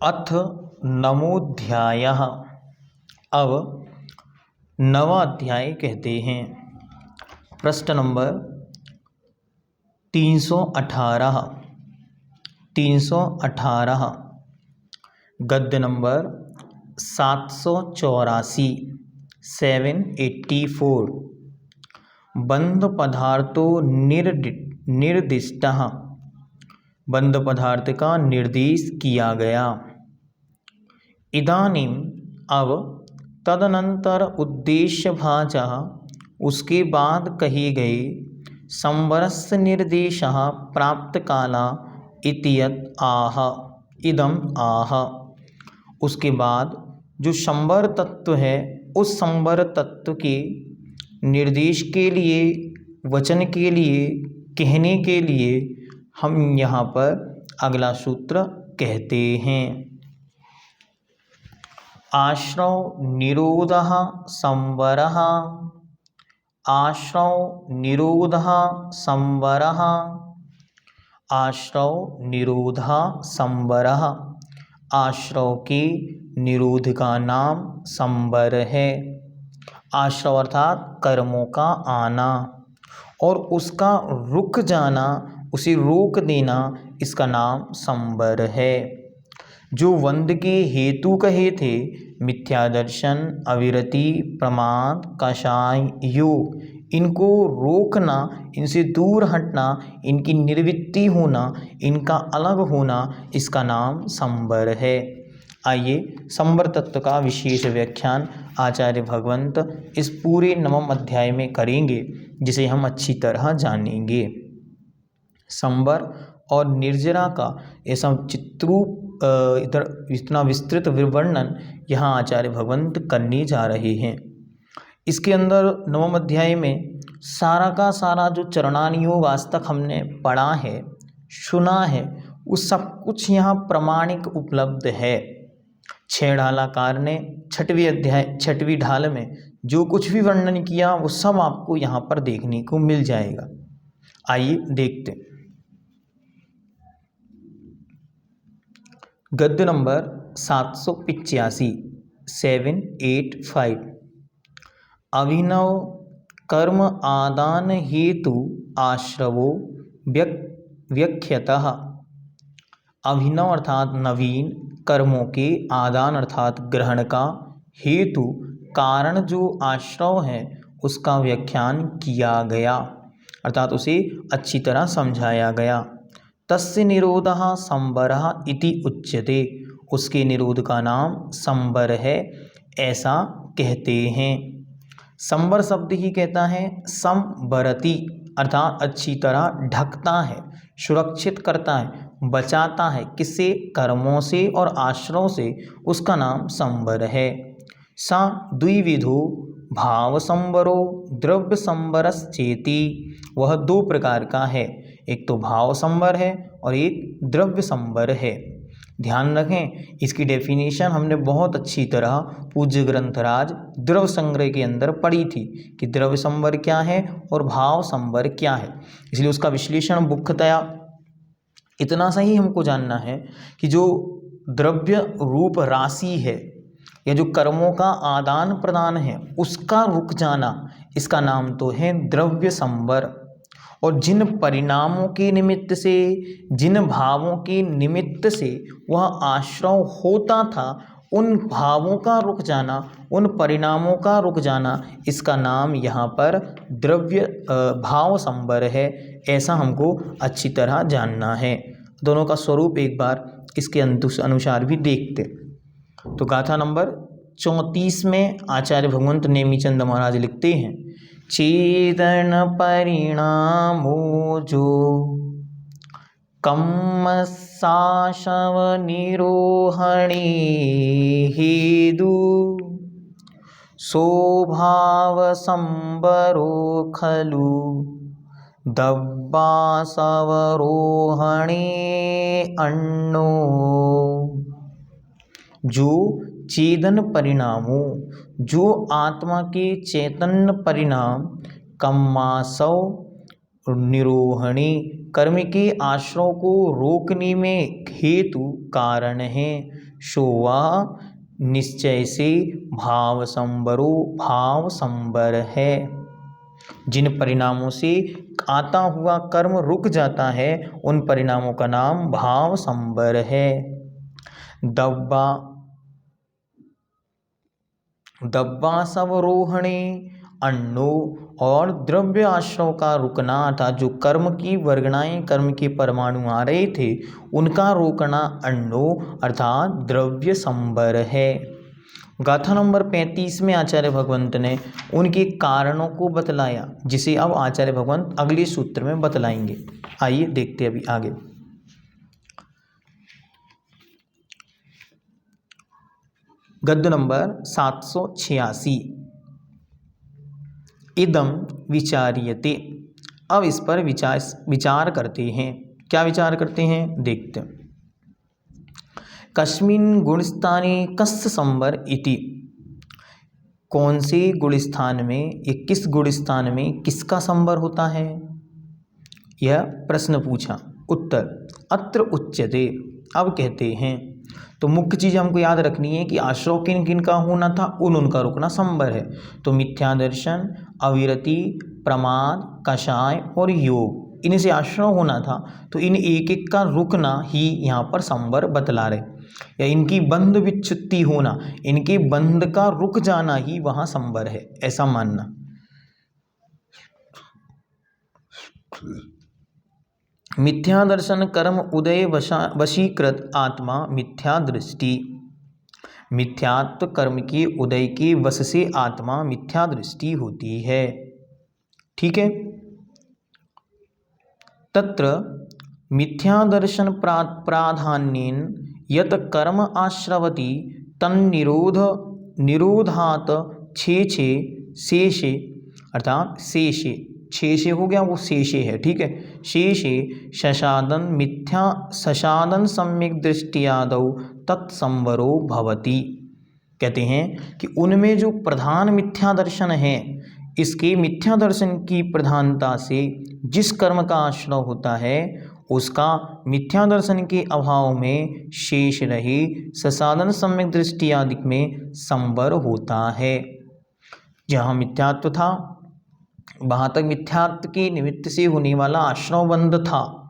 अथ नवोऽध्यायः। अब नवा अध्याय कहते हैं। प्रश्न नंबर 318 गद्य नंबर 784 784। बंध पदार्थो निर्दिष्टः। बंध पदार्थ का निर्देश किया गया। इदानीम अब तदनंतर उद्देश्यभाजः उसके बाद कही गई संवरस्य निर्देशः प्राप्तकाला इत्यत आह इदम आह। उसके बाद जो संवर तत्व है उस संवर तत्व के निर्देश के लिए, वचन के लिए, कहने के लिए हम यहाँ पर अगला सूत्र कहते हैं। आश्रव निरोधः संवरः। आश्रव निरोधः संवरः। आश्रव निरोधः संवरः। आश्रव के निरोध का नाम संवर है। आश्रव अर्थात कर्मों का आना और उसका रुक जाना, उसे रोक देना, इसका नाम संवर है। जो वंद के हेतु कहे थे, मिथ्या दर्शन, अविरति, प्रमाद, कषाय, योग, इनको रोकना, इनसे दूर हटना, इनकी निर्वृत्ति होना, इनका अलग होना, इसका नाम संवर है। आइए संवर तत्व का विशेष व्याख्यान आचार्य भगवंत इस पूरे नवम अध्याय में करेंगे, जिसे हम अच्छी तरह जानेंगे। संवर और निर्जरा का ऐसा चित्रूप इधर इतना विस्तृत विवर्णन यहाँ आचार्य भगवंत करने जा रहे हैं। इसके अंदर नवम अध्याय में सारा का सारा जो चरणानियोग आज तक हमने पढ़ा है, सुना है, वो सब कुछ यहाँ प्रमाणिक उपलब्ध है। 6 ढालाकार ने छठवीं ढाल में जो कुछ भी वर्णन किया वो सब आपको यहाँ पर देखने को मिल जाएगा। आइए देखते हैं। गद्य नंबर 785 785। अभिनव कर्म आदान हेतु आश्रवो व्याख्यतः। अभिनव अर्थात नवीन, कर्मों के आदान अर्थात ग्रहण का, हेतु कारण जो आश्रव है उसका व्याख्यान किया गया, अर्थात उसे अच्छी तरह समझाया गया। तस्य निरोधः संवरः इति उच्यते। उसके निरोध का नाम संवर है, ऐसा कहते हैं। संवर शब्द ही कहता है संवरति, अर्थात अच्छी तरह ढकता है, सुरक्षित करता है, बचाता है। किससे? कर्मों से और आश्रव से, उसका नाम संवर है। सा द्विविधो भाव संवरो द्रव्य संवरश्चेति। वह 2 प्रकार का है, एक तो भाव संवर है और एक द्रव्य संवर है। ध्यान रखें, इसकी डेफिनेशन हमने बहुत अच्छी तरह पूज्य ग्रंथराज द्रव्य संग्रह के अंदर पढ़ी थी कि द्रव्य संवर क्या है और भाव संवर क्या है। इसलिए उसका विश्लेषण मुख्यतया इतना सा ही हमको जानना है कि जो द्रव्य रूप राशि है या जो कर्मों का आदान प्रदान है उसका रुक जाना, इसका नाम तो है द्रव्य संवर। और जिन परिणामों के निमित्त से, जिन भावों के निमित्त से वह आश्रव होता था, उन भावों का रुक जाना, उन परिणामों का रुक जाना, इसका नाम यहाँ पर द्रव्य भाव संवर है। ऐसा हमको अच्छी तरह जानना है। दोनों का स्वरूप एक बार इसके अनुसार भी देखते। तो गाथा नंबर 34 में आचार्य भगवंत नेमीचंद महाराज लिखते हैं, चेतन परिणामो जो कम्मसाशव निरोहणे हेदु स्वभाव संवरो खलु दब्बासवरोहणे अण्णो। जो चेतन परिणामों, जो आत्मा के चैतन्य परिणाम, कम्मासव निरोहणे, कर्म के आश्रव को रोकने में हेतु कारण है, सो वह निश्चय से भाव संबर है। जिन परिणामों से आता हुआ कर्म रुक जाता है उन परिणामों का नाम भाव संबर है। दब्बा सवरोहणे अन्नो और द्रव्य आश्रव का रुकना अर्थात जो कर्म की वर्गणाएं कर्म के परमाणु आ रहे थे उनका रोकना अन्नो अर्थात द्रव्य संबर है। गाथा नंबर 35 में आचार्य भगवंत ने उनके कारणों को बतलाया जिसे अब आचार्य भगवंत अगले सूत्र में बतलाएंगे। आइए देखते अभी आगे। गद्य नंबर 786 इदम विचार्यते। अब इस पर विचार करते हैं। क्या विचार करते हैं देखते हैं। कस्मिन् गुणस्थाने कस्य संबर इति। कौन से गुणस्थान में या किस गुणस्थान में किसका संबर होता है, यह प्रश्न पूछा। उत्तर अत्र उच्यते। अब कहते हैं तो मुख्य चीज़ हमको याद रखनी है कि आश्रव किन किन का होना था, उनका रुकना संबर है। तो मिथ्या दर्शन, अविरति, प्रमाद, कषाय और योग, इनसे आश्रव होना था। तो इन एक एक का रुकना ही यहाँ पर संबर बतला रहे, या इनकी बंध विच्छुत्ति होना, इनके बंध का रुक जाना ही वहाँ संबर है, ऐसा मानना। मिथ्या दर्शन कर्म उदय वशीकृत आत्मा मिथ्या दृष्टि। मिथ्यात्व कर्म के उदय के वश से आत्मा मिथ्या दृष्टि होती है। ठीक है। तत्र मिथ्या दर्शन प्राधान्येन यत कर्म आश्रवति निरोधात छे शेषे अर्थात शेषे, शेषे हो गया वो शेषे है। ठीक है। शेषे शशादन सम्यक दृष्टियादौ तत्संवरो भवति। कहते हैं कि उनमें जो प्रधान मिथ्या दर्शन है, इसके मिथ्या दर्शन की प्रधानता से जिस कर्म का आश्रय होता है उसका मिथ्या दर्शन के अभाव में शेष रही ससाधन सम्यक दृष्टि आदि में संवर होता है। जहाँ मिथ्यात्व था वहाँ तक मिथ्यात्व के निमित्त से होने वाला आश्रवबंध था।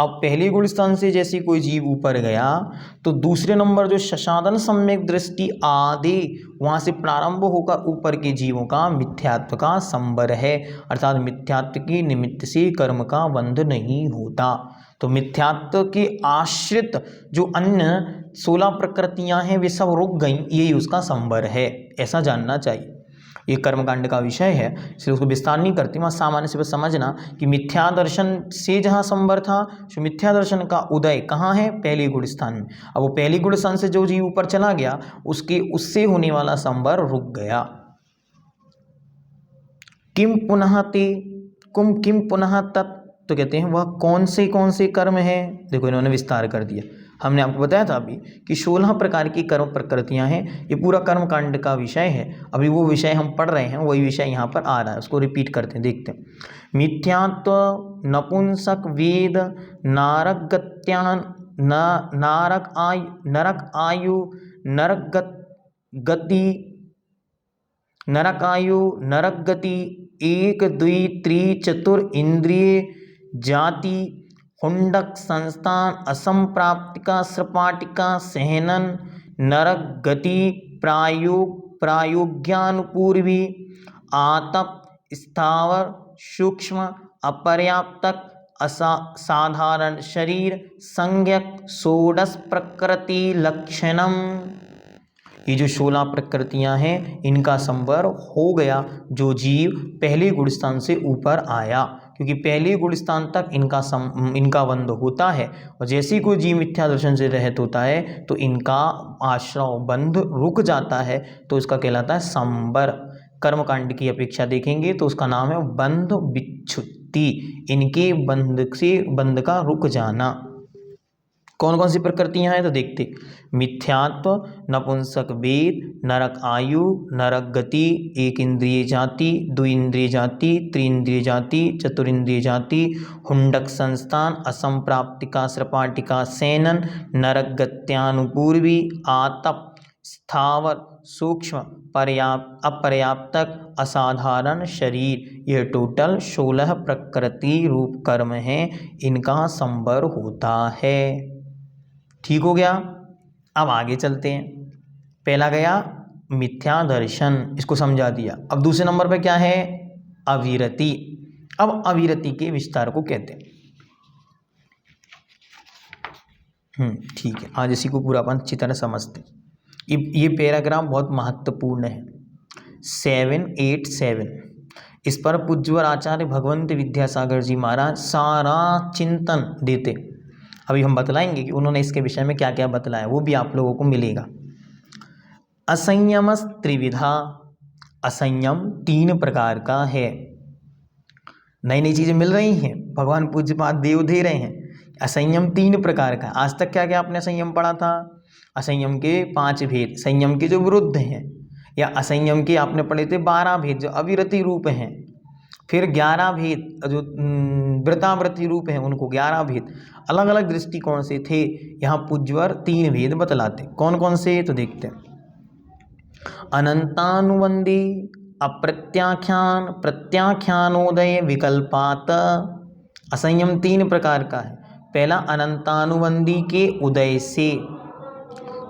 अब पहले गुण स्थान से जैसे कोई जीव ऊपर गया तो दूसरे नंबर जो शशादन सम्यक दृष्टि आदि वहाँ से प्रारंभ होकर ऊपर के जीवों का मिथ्यात्व का संबर है, अर्थात मिथ्यात्व के निमित्त से कर्म का बंध नहीं होता। तो मिथ्यात्व के आश्रित जो अन्य 16 प्रकृतियां हैं वे सब रुक गईं, यही उसका संबर है, ऐसा जानना चाहिए। ये कर्मकांड का विषय है इसलिए उसको विस्तार नहीं करते, वहाँ सामान्य से बस समझना कि मिथ्या दर्शन से जहाँ संबर था, जो मिथ्या दर्शन का उदय कहाँ है, पहले गुण स्थान में। अब वो पहले गुण स्थान से जो जीव ऊपर चला गया उससे होने वाला संबर रुक गया। किम पुनः तत्, तो कहते हैं वह कौन से कर्म है। देखो इन्होंने विस्तार कर दिया। हमने आपको बताया था अभी कि 16 प्रकार की कर्म प्रकृतियां हैं, ये पूरा कर्म कांड का विषय है। अभी वो विषय हम पढ़ रहे हैं, वही विषय यहाँ पर आ रहा है, उसको रिपीट करते हैं, देखते हैं। मिथ्यात्व नपुंसक वेद नरक आयु नरक गति 1 2 3 4 इंद्रिय जाति हुंडक संस्थान असंप्राप्तिका सपाटिका सहनन नरक गति प्रायोग्यानुपूर्वी आतप स्थावर सूक्ष्म अपर्याप्तक असाधारण शरीर संज्ञक षोडश प्रकृति लक्षणम। ये जो 16 प्रकृतियां हैं इनका संवर हो गया जो जीव पहले गुण स्थान से ऊपर आया, क्योंकि पहले गुण स्थान तक इनका बंध होता है, और जैसे ही कोई जीव मिथ्या दर्शन से रहित होता है तो इनका आश्रव बंध रुक जाता है, तो इसका कहलाता है संबर। कर्मकांड की अपेक्षा देखेंगे तो उसका नाम है बंध विच्छुत्ति, इनके बंध का रुक जाना। कौन कौन सी प्रकृतियां हैं तो देखते, मिथ्यात्व, नपुंसक वेद, नरक आयु, नरक गति, एक इंद्रिय जाति, द्विइंद्रिय जाति, त्रिइंद्रिय जाति, चतुरिंद्रिय जाति, हुंडक संस्थान, असंप्राप्तिका सपाटिका सेनन, नरक गत्यानुपूर्वी, आतप, स्थावर, सूक्ष्म, पर्याप्त, अपर्याप्तक, असाधारण शरीर, यह टोटल 16 प्रकृति रूप कर्म हैं, इनका संवर होता है। ठीक हो गया। अब आगे चलते हैं। पहला गया मिथ्या दर्शन, इसको समझा दिया। अब दूसरे नंबर पे क्या है, अविरति। अब अविरति के विस्तार को कहते हैं। ठीक है, आज इसी को पूरा अपन अच्छी तरह समझते। ये पैराग्राफ बहुत महत्वपूर्ण है, 787। इस पर पूज्यवर आचार्य भगवंत विद्यासागर जी महाराज सारा चिंतन देते। अभी हम बतलाएंगे कि उन्होंने इसके विषय में क्या क्या बतलाया, वो भी आप लोगों को मिलेगा। असंयम त्रिविधा, असंयम 3 प्रकार का है। नई नई चीजें मिल रही हैं, भगवान पूज्यपाद देव दे रहे हैं। असंयम 3 प्रकार का। आज तक क्या क्या आपने संयम पढ़ा था, असंयम के 5 भेद, संयम के जो विरुद्ध हैं, या असंयम के आपने पढ़े थे 12 भेद जो अविरति रूप हैं, फिर 11 भेद जो व्रतावृत्ति रूप हैं, उनको 11 भेद अलग अलग दृष्टिकोण से थे। यहाँ पूज्यवर 3 भेद बतलाते। कौन कौन से तो देखते हैं। अनंतानुबंधी, अप्रत्याख्यान, प्रत्याख्यानोदय, विकल्पात। असंयम 3 प्रकार का है। पहला अनंतानुबंधी के उदय से,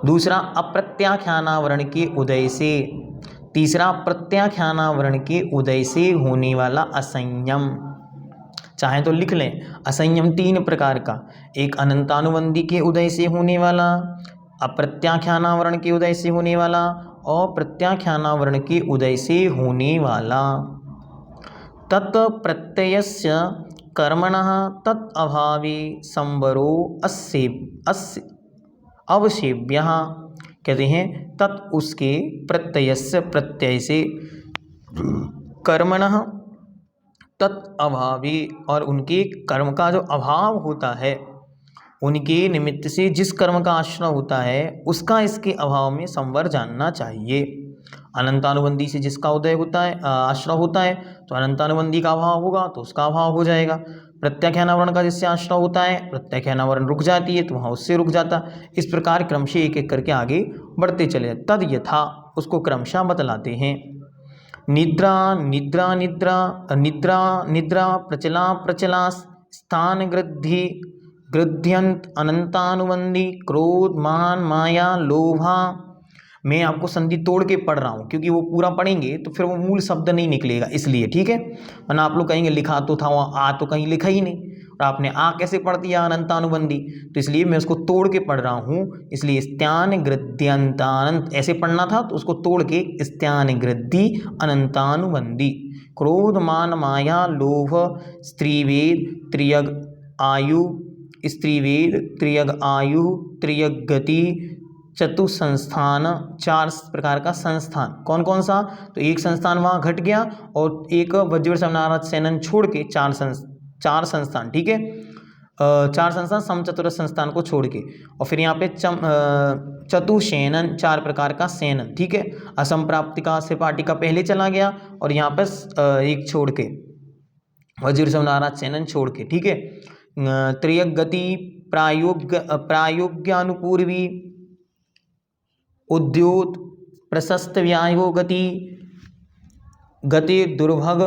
दूसरा अप्रत्याख्यानावरण के उदय से, तीसरा प्रत्याख्यानावरण के उदय से होने वाला असंयम। चाहे तो लिख लें, असंयम 3 प्रकार का, एक अनंतानुबंधी के उदय से होने वाला, अप्रत्याख्यानावरण के उदय से होने वाला, और प्रत्याख्यानावरण के उदय से होने वाला। तत्प्रत्ययस्य कर्मणः तत् अभावे संवरो अस्य अवसेव्यः। कहते हैं तत् उसके, प्रत्ययस्य प्रत्यय से, कर्मणः तत् अभावे और उनके कर्म का जो अभाव होता है, उनके निमित्त से जिस कर्म का आश्रय होता है उसका इसके अभाव में संवर जानना चाहिए। अनंतानुबंधी से जिसका उदय होता है, आश्रय होता है, तो अनंतानुबंधी का अभाव होगा तो उसका अभाव हो जाएगा। प्रत्याख्यानावरण का जिससे आश्रय होता है, प्रत्याख्यानावरण रुक जाती है तो वहाँ उससे रुक जाता। इस प्रकार क्रमशः एक एक करके आगे बढ़ते चले। तद यथा, उसको क्रमशः बतलाते हैं। निद्रा निद्रा निद्रा, निद्रा निद्रा, प्रचला प्रचला, स्थान गृद्धि गृध्यंत, अनंतानुबंधी, क्रोध, मान, माया, लोभा। मैं आपको संधि तोड़ के पढ़ रहा हूँ क्योंकि वो पूरा पढ़ेंगे तो फिर वो मूल शब्द नहीं निकलेगा, इसलिए। ठीक है, वरना आप लोग कहेंगे लिखा तो था वहाँ, आ तो कहीं लिखा ही नहीं, और आपने आ कैसे पढ़ दिया अनंतानुबंधी, तो इसलिए मैं उसको तोड़ के पढ़ रहा हूँ। इसलिए स्त्यान गृद्यंतानंत ऐसे पढ़ना था, तो उसको तोड़ के स्त्यान गृद्धि अनंतानुबंधी, क्रोध, मान, माया, लोभ, स्त्रीवेद, त्रियग आयु, स्त्रीवेद, त्रियग आयु, त्रियग गति, चतुसंस्थान, 4 प्रकार का संस्थान। कौन कौन सा, तो एक संस्थान वहाँ घट गया और एक वज्र समनारद सेनन छोड़ के 4 संस्थान। ठीक है, 4 संस्थान समचतुरस्र संस्थान को छोड़ के, और फिर यहाँ पे चतुसेनन, 4 प्रकार का सेनन। ठीक है, असंप्राप्तिका से पाटिका पहले चला गया और यहाँ पर एक छोड़ के वज्र समनारद सेनन छोड़ के। ठीक है, त्रियग गति, प्रायोग्यानुपूर्वी, उद्योत, प्रशस्त व्यायो गति, गति दुर्भग,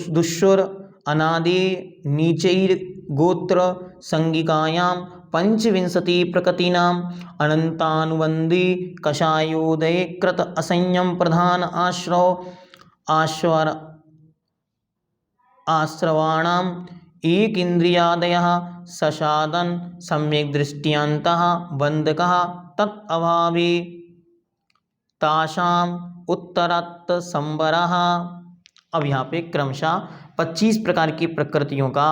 दुष्सुर, अनादि, नीचैर गोत्र संगिकायां, 25 प्रकृतीनां, अनंतानुबंधी, कषायोदय कृत, असंयम प्रधान आश्रव आश्रवाणां, एक इंद्रियादयः, ससादन, सम्यक दृष्टियांतः, बंधकः, तत् अभावे तासाम उत्तरत संवरः। अब यहाँ पे क्रमशः 25 प्रकार की प्रकृतियों का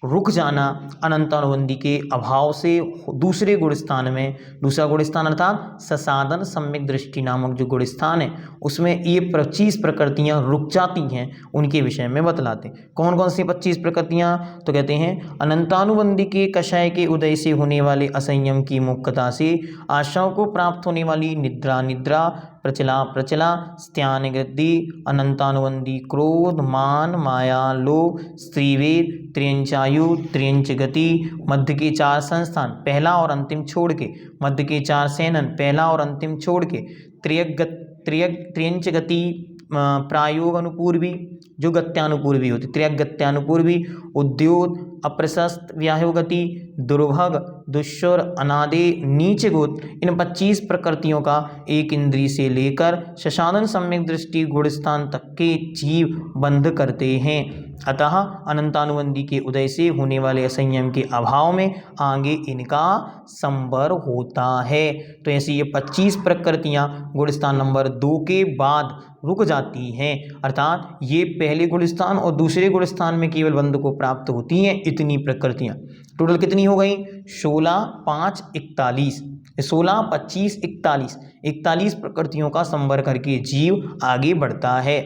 रुक जाना अनंतानुबंधी के अभाव से दूसरे गुण स्थान में, दूसरा गुण स्थान अर्थात ससाधन सम्यक दृष्टि नामक जो गुण स्थान है उसमें ये 25 प्रकृतियां रुक जाती हैं, उनके विषय में बतलाते हैं। कौन कौन सी 25 प्रकृतियां? तो कहते हैं अनंतानुबंधी के कषाय के उदय से होने वाले असंयम की मुक्तता से आशाओं को प्राप्त होने वाली निद्रा निद्रा, प्रचला प्रचला, स्त्यान गृद्धि, अनंतानुबंधी क्रोध, मान, माया, लोभ, स्त्रीवेद, त्रियंचायु, त्रियंच गति, मध्य के 4 संस्थान पहला और अंतिम छोड़ के, मध्य के 4 सेनन पहला और अंतिम छोड़ के, त्रियंच गति प्रायोग अनुपूर्वी जो गत्यानुपूर्वी होती, त्रियक गत्यानुपूर्वी, उद्योत, अप्रशस्त व्याह्योगति, दुर्भग, दुष्वर, अनादि, नीच गोत, इन 25 प्रकृतियों का एक इंद्रिय से लेकर शशानन सम्यक दृष्टि गुणस्थान तक के जीव बंध करते हैं। अतः अनंतानुबंधी के उदय से होने वाले असंयम के अभाव में आगे इनका संवर होता है। तो ऐसी ये 25 प्रकृतियां गुणस्थान नंबर 2 के बाद रुक जाती हैं, अर्थात ये पहले गुणस्थान और दूसरे गुणस्थान में केवल बंध को प्राप्त होती हैं। इतनी प्रकृतियां टोटल कितनी हो गई? 16, 5, 41, 16, 25, 41, 41 प्रकृतियों का संवर करके जीव आगे बढ़ता है।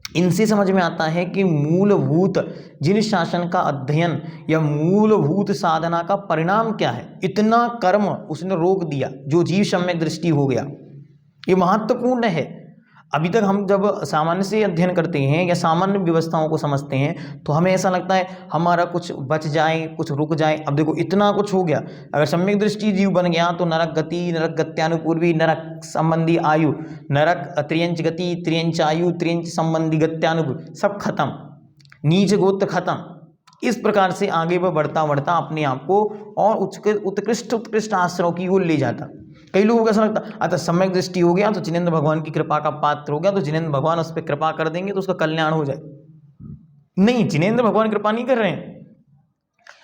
इनसे समझ में आता है कि मूलभूत जिन शासन का अध्ययन या मूलभूत साधना का परिणाम क्या है। इतना कर्म उसने रोक दिया, जो जीव सम्यक दृष्टि हो गया, ये महत्वपूर्ण है। अभी तक हम जब सामान्य से अध्ययन करते हैं या सामान्य व्यवस्थाओं को समझते हैं तो हमें ऐसा लगता है हमारा कुछ बच जाए, कुछ रुक जाए। अब देखो इतना कुछ हो गया, अगर सम्यक दृष्टि जीव बन गया तो नरक गति, नरक गत्यानुपूर्वी, नरक संबंधी आयु, नरक त्रियंच गति, त्रियंच आयु, त्रियंच संबंधी गत्यानुपूर्वी सब खत्म, नीच गोत्र खत्म। इस प्रकार से आगे वह बढ़ता बढ़ता अपने आप को और उत्कृष्ट आश्रयों की ओर ले जाता। कई लोगों को ऐसा लगता अतः सम्यक दृष्टि हो गया तो जिनेंद्र भगवान की कृपा का पात्र हो गया, तो जिनेंद्र भगवान उस पर कृपा कर देंगे तो उसका कल्याण हो जाए। नहीं, जिनेंद्र भगवान कृपा नहीं कर रहे हैं,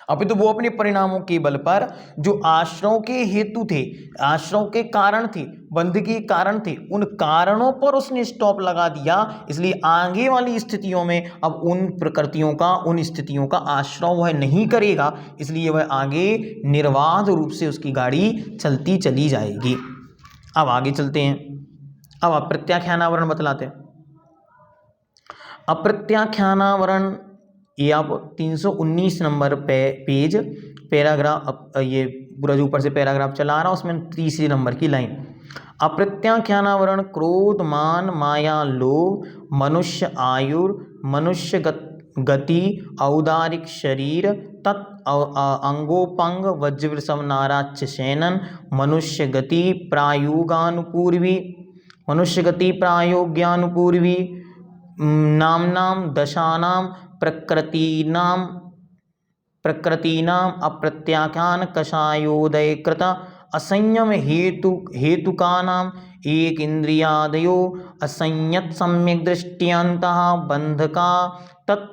अभी तो वो अपने परिणामों के बल पर जो आश्रयों के हेतु थे, आश्रयों के कारण थे, बंध के कारण थे, उन कारणों पर उसने स्टॉप लगा दिया। इसलिए आगे वाली स्थितियों में अब उन प्रकृतियों का, उन स्थितियों का आश्रय वह नहीं करेगा, इसलिए वह आगे निर्बाध रूप से उसकी गाड़ी चलती चली जाएगी। अब आगे चलते हैं, अब अप्रत्याख्यानावरण बतलाते हैं। अप्रत्याख्यानावरण ये आप 319 नंबर पेज पैराग्राफ, ये पूरा जो ऊपर से पैराग्राफ चला रहा उसमें तीसरे नंबर की लाइन। अप्रत्याख्यानावरण क्रोध, मान, माया, लोभ, मनुष्य आयुर, मनुष्य गति, औदारिक शरीर, तत् अंगोपंग, वज्रवृषभ नाराच शयनन, मनुष्य गति प्रायोगानुपूर्वी, मनुष्य गति प्रायोग्यानुपूर्वी, नाम दशानाम प्रकृतीनाम अप्रत्याख्यान कषायोदय कृत असंयम हेतुकानाम एक इंद्रियादयो असंयत सम्यक दृष्टियंतः बंधका तत्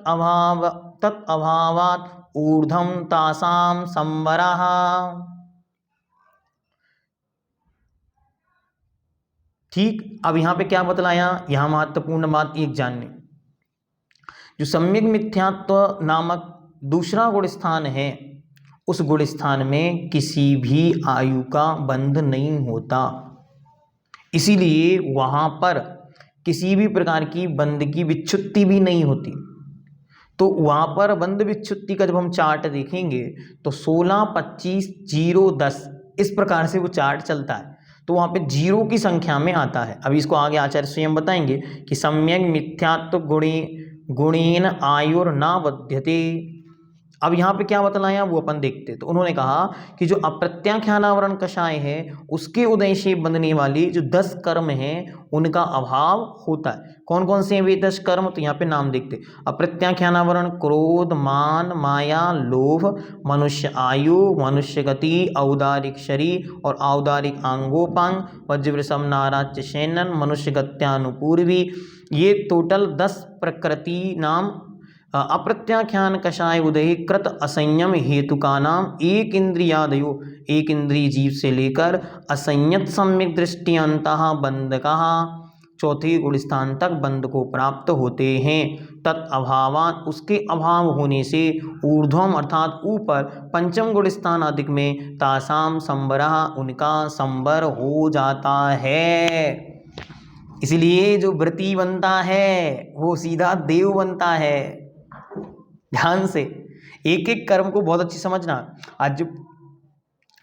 अभावात् ऊर्ध्वं तासाम संवरः। ठीक, अब यहाँ पे क्या बतलाया, यहाँ महत्वपूर्ण बात एक जानने, जो सम्यक मिथ्यात्व नामक दूसरा गुण स्थान है, उस गुण स्थान में किसी भी आयु का बंध नहीं होता, इसीलिए वहाँ पर किसी भी प्रकार की बंध की विच्छुत्ति भी नहीं होती। तो वहाँ पर बंध विच्छुत्ति का जब हम चार्ट देखेंगे तो 16, 25, 0, 10 इस प्रकार से वो चार्ट चलता है, तो वहाँ पे 0 की संख्या में आता है। अभी इसको आगे आचार्य स्वयं बताएंगे कि सम्यक मिथ्यात्व गुणेन आयुर न बध्यते। अब यहाँ पे क्या बतलाया वो अपन देखते। तो उन्होंने कहा कि जो अप्रत्याख्यानावरण कषाय है उसके उदय से बंधने वाली जो 10 कर्म हैं उनका अभाव होता है। कौन कौन से हैं वे 10 कर्म, तो यहाँ पे नाम देखते। अप्रत्याख्यानावरण क्रोध, मान, माया, लोभ, मनुष्य आयु, मनुष्य गति, औदारिक शरीर और औदारिक आंगोपांग, वज्रवृषभ नाराच शयनन, मनुष्य गत्यानुपूर्वी, ये टोटल 10 प्रकृति नाम अप्रत्याख्यान कषाय उदय कृत असंयम हेतु का नाम एक इंद्रियादयो, एक इंद्रिय जीव से लेकर असंयत सम्यक दृष्टि अंतः बंधकः चौथे गुणस्थान तक बंध को प्राप्त होते हैं। तत् अभावात उसके अभाव होने से ऊर्ध्वम अर्थात ऊपर पंचम गुणस्थान अधिक में तासाम संबरः उनका संबर हो जाता है। इसलिए जो व्रती बनता है वो सीधा देव बनता है। ध्यान से एक एक कर्म को बहुत अच्छी समझना।